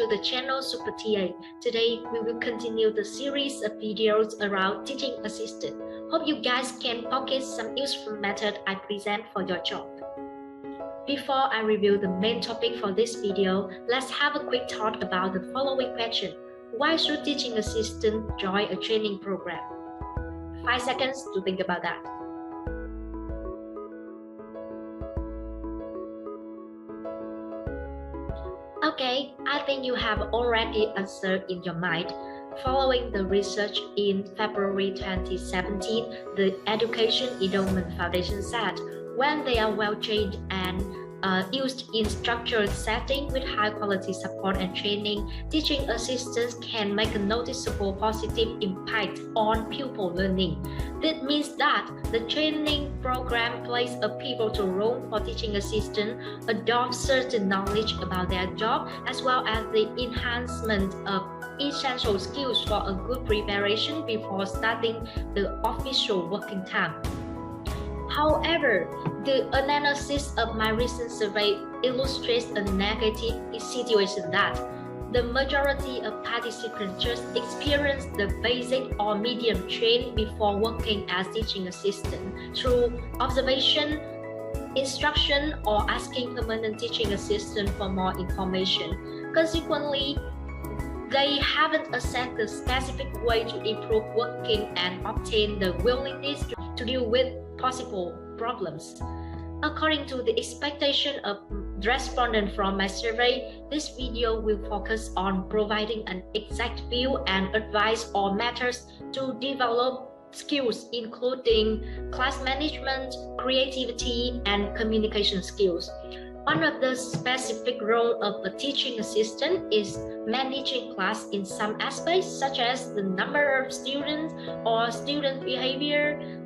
to the channel Super TA. Today, we will continue the series of videos around teaching assistant. Hope you guys can pocket some useful method I present for your job. Before I review the main topic for this video, let's have a quick thought about the following question. Why should teaching assistant join a training program? 5 seconds to think about that. Okay, I think you have already answered in your mind. Following the research in February 2017, the Education Endowment Foundation said, when they are well trained and used in structured setting with high quality support and training, teaching assistants can make a noticeable positive impact on pupil learning. This means that the training program plays a pivotal role for teaching assistants adopt certain knowledge about their job, as well as the enhancement of essential skills for a good preparation before starting the official working time. However, the analysis of my recent survey illustrates a negative situation that the majority of participants just experience the basic or medium training before working as teaching assistant through observation, instruction, or asking permanent teaching assistant for more information. Consequently, they haven't assessed the specific way to improve working and obtain the willingness to deal with possible problems. According to the expectation of respondents from my survey, this video will focus on providing an exact view and advice on methods to develop skills including class management, creativity, and communication skills. One of the specific roles of a teaching assistant is managing class in some aspects, such as the number of students or student behavior,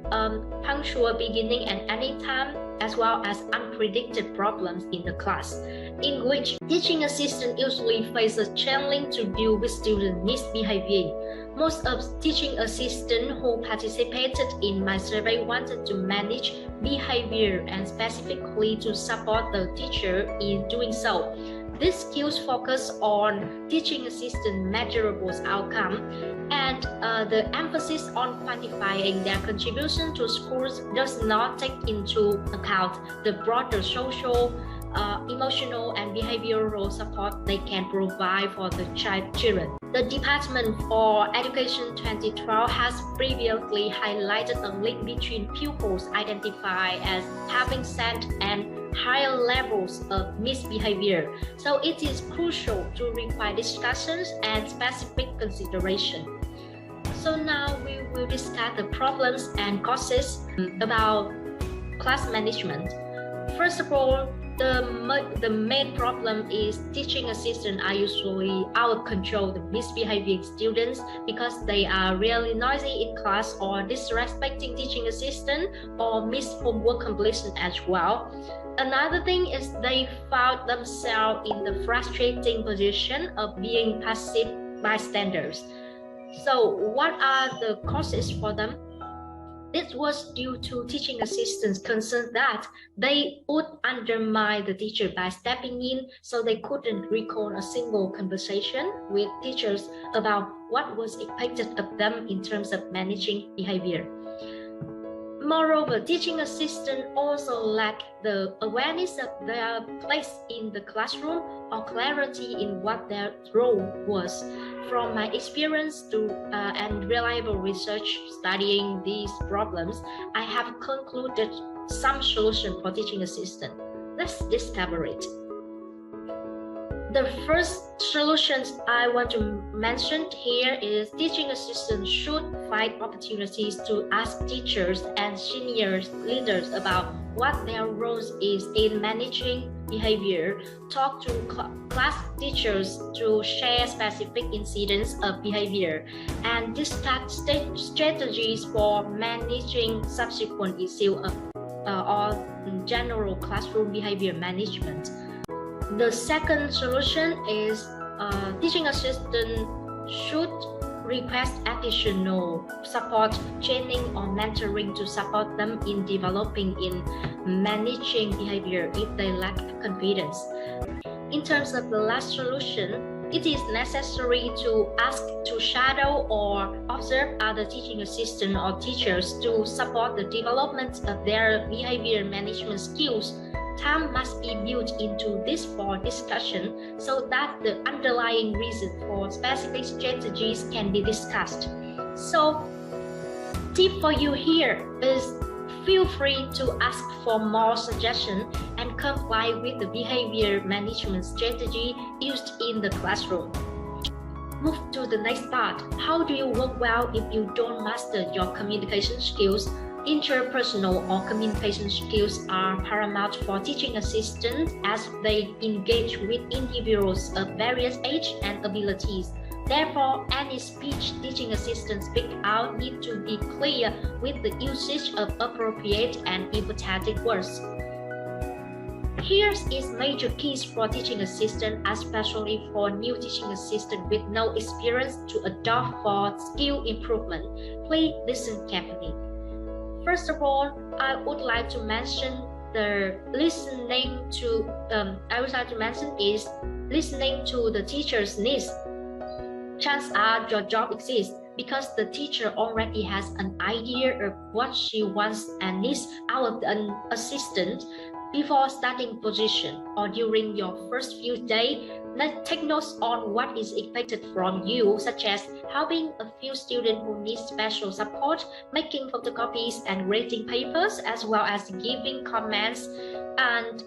punctual beginning and ending time, as well as unpredicted problems in the class, in which teaching assistants usually face a challenge to deal with student misbehaving. Most of teaching assistants who participated in my survey wanted to manage behavior and specifically to support the teacher in doing so. These skills focus on teaching assistant measurable outcome, and the emphasis on quantifying their contribution to schools does not take into account the broader social, emotional, and behavioral support they can provide for the children. The Department for Education 2012 has previously highlighted a link between pupils identified as having set and higher levels of misbehavior. So it is crucial to require discussions and specific consideration. So now we will discuss the problems and causes about class management. First of all, the main problem is teaching assistants are usually out of control the misbehaving students because they are really noisy in class or disrespecting teaching assistant or miss homework completion as well. Another thing is they found themselves in the frustrating position of being passive bystanders. So what are the causes for them? This was due to teaching assistants' concern that they would undermine the teacher by stepping in, so they couldn't recall a single conversation with teachers about what was expected of them in terms of managing behavior. Moreover, teaching assistants also lack the awareness of their place in the classroom or clarity in what their role was. From my experience and reliable research studying these problems, I have concluded some solution for teaching assistant. Let's discover it. The first solution I want to mention here is teaching assistants should find opportunities to ask teachers and senior leaders about what their roles is in managing behavior, talk to class teachers to share specific incidents of behavior, and discuss strategies for managing subsequent issues of or general classroom behavior management. The second solution is teaching assistant should request additional support, training, or mentoring to support them in developing in managing behavior if they lack confidence. In terms of the last solution, it is necessary to ask to shadow or observe other teaching assistants or teachers to support the development of their behavior management skills. Time must be built into this for discussion so that the underlying reason for specific strategies can be discussed. So, tip for you here is feel free to ask for more suggestions and comply with the behavior management strategy used in the classroom. Move to the next part. How do you work well if you don't master your communication skills? Interpersonal or communication skills are paramount for teaching assistants as they engage with individuals of various age and abilities. Therefore, any speech teaching assistants speak out need to be clear with the usage of appropriate and empathetic words. Here is major keys for teaching assistant, especially for new teaching assistant with no experience to adopt for skill improvement. Please listen carefully. First of all, I would like to mention listening to the teacher's needs. Chances are your job exists because the teacher already has an idea of what she wants and needs out of an assistant. Before starting position or during your first few days, take notes on what is expected from you, such as helping a few students who need special support, making photocopies and grading papers, as well as giving comments. And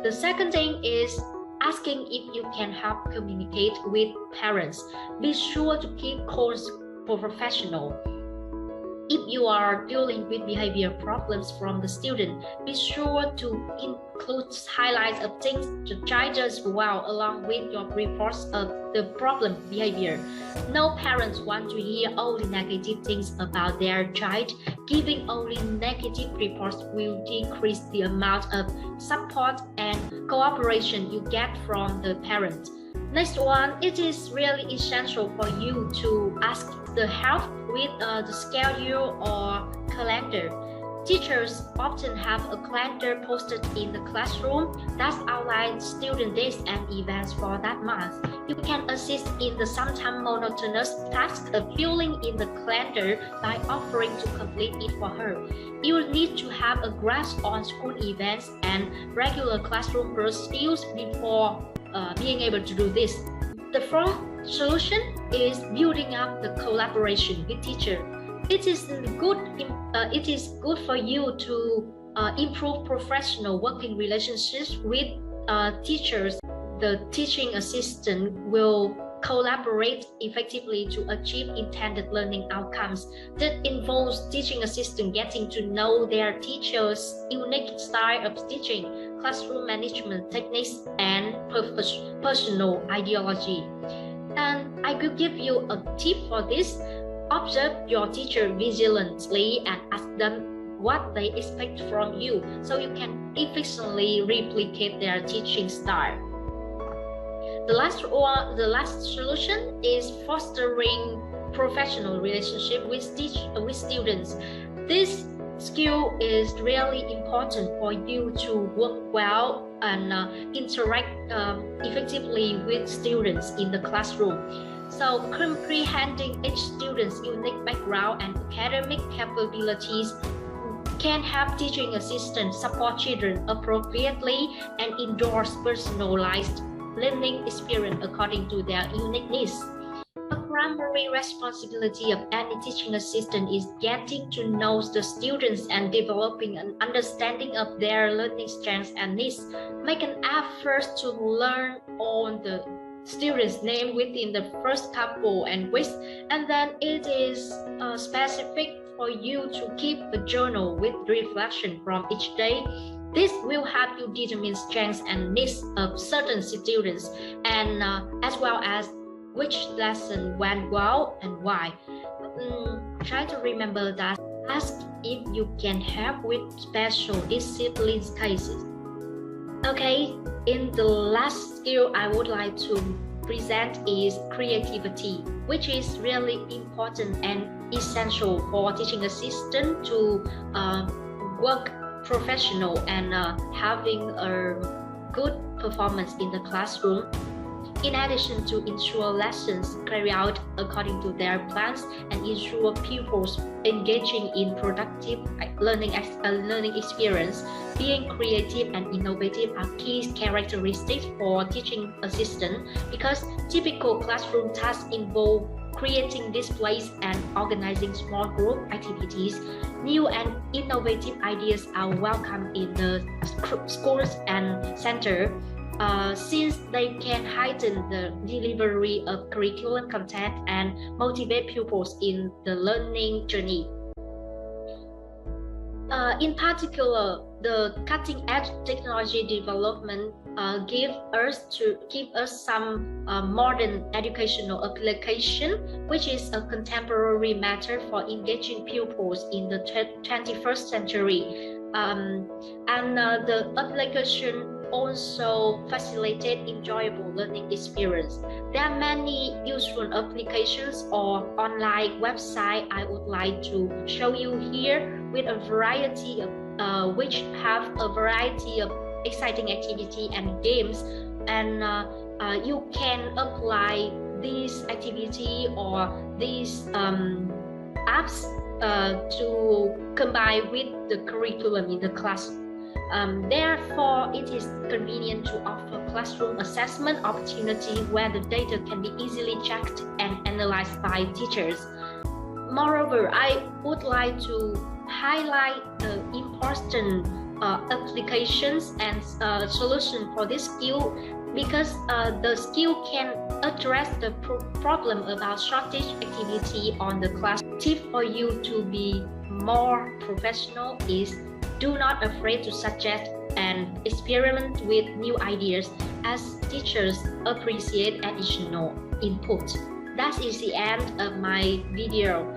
the second thing is asking if you can help communicate with parents. Be sure to keep course professional. If you are dealing with behavior problems from the student, be sure to include highlights of things the child does well along with your reports of the problem behavior. No parents want to hear only negative things about their child. Giving only negative reports will decrease the amount of support and cooperation you get from the parent. Next one, it is really essential for you to ask the help with the schedule or calendar. Teachers often have a calendar posted in the classroom that outlines student days and events for that month. You can assist in the sometimes monotonous task of filling in the calendar by offering to complete it for her. You will need to have a grasp on school events and regular classroom procedures before being able to do this. The fourth solution is building up the collaboration with teacher. It is good for you to improve professional working relationships with teachers. The teaching assistant will collaborate effectively to achieve intended learning outcomes. That involves teaching assistant getting to know their teacher's unique style of teaching, classroom management techniques, and personal ideology. And I could give you a tip for this. Observe your teacher vigilantly and ask them what they expect from you so you can efficiently replicate their teaching style. The last solution is fostering professional relationship with students. This skill is really important for you to work well and interact effectively with students in the classroom. So comprehending each student's unique background and academic capabilities can help teaching assistants support children appropriately and endorse personalized learning experience according to their unique needs. The primary responsibility of any teaching assistant is getting to know the students and developing an understanding of their learning strengths and needs. Make an effort to learn all the students' name within the first couple and weeks, and then it is specific for you to keep a journal with reflection from each day. This will help you determine strengths and needs of certain students, and as well as which lesson went well and why. Try to remember that. Ask if you can help with special disciplines cases. Okay, in the last skill I would like to present is creativity, which is really important and essential for teaching assistant to work professional and having a good performance in the classroom. In addition to ensure lessons carry out according to their plans and ensure pupils engaging in productive learning experience, being creative and innovative are key characteristics for teaching assistant because typical classroom tasks involve creating displays and organizing small group activities. New and innovative ideas are welcome in the schools and center since they can heighten the delivery of curriculum content and motivate pupils in the learning journey. In particular, the cutting-edge technology development give us some modern educational application, which is a contemporary method for engaging pupils in the 21st century. The application also facilitate enjoyable learning experience. There are many useful applications or online website I would like to show you here with a variety of which have a variety of exciting activity and games, and you can apply this activity or these apps to combine with the curriculum in the class. Therefore, it is convenient to offer classroom assessment opportunity where the data can be easily checked and analyzed by teachers. Moreover, I would like to highlight the important applications and solution for this skill because the skill can address the problem about shortage activity on the class. Tip for you to be more professional is do not afraid to suggest and experiment with new ideas as teachers appreciate additional input. That is the end of my video.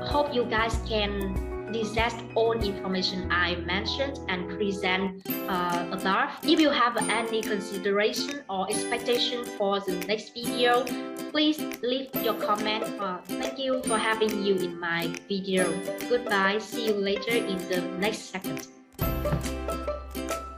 Hope you guys can digest all information I mentioned and present above. If you have any consideration or expectation for the next video, please leave your comment. Thank you for having you in my video. Goodbye. See you later in the next segment.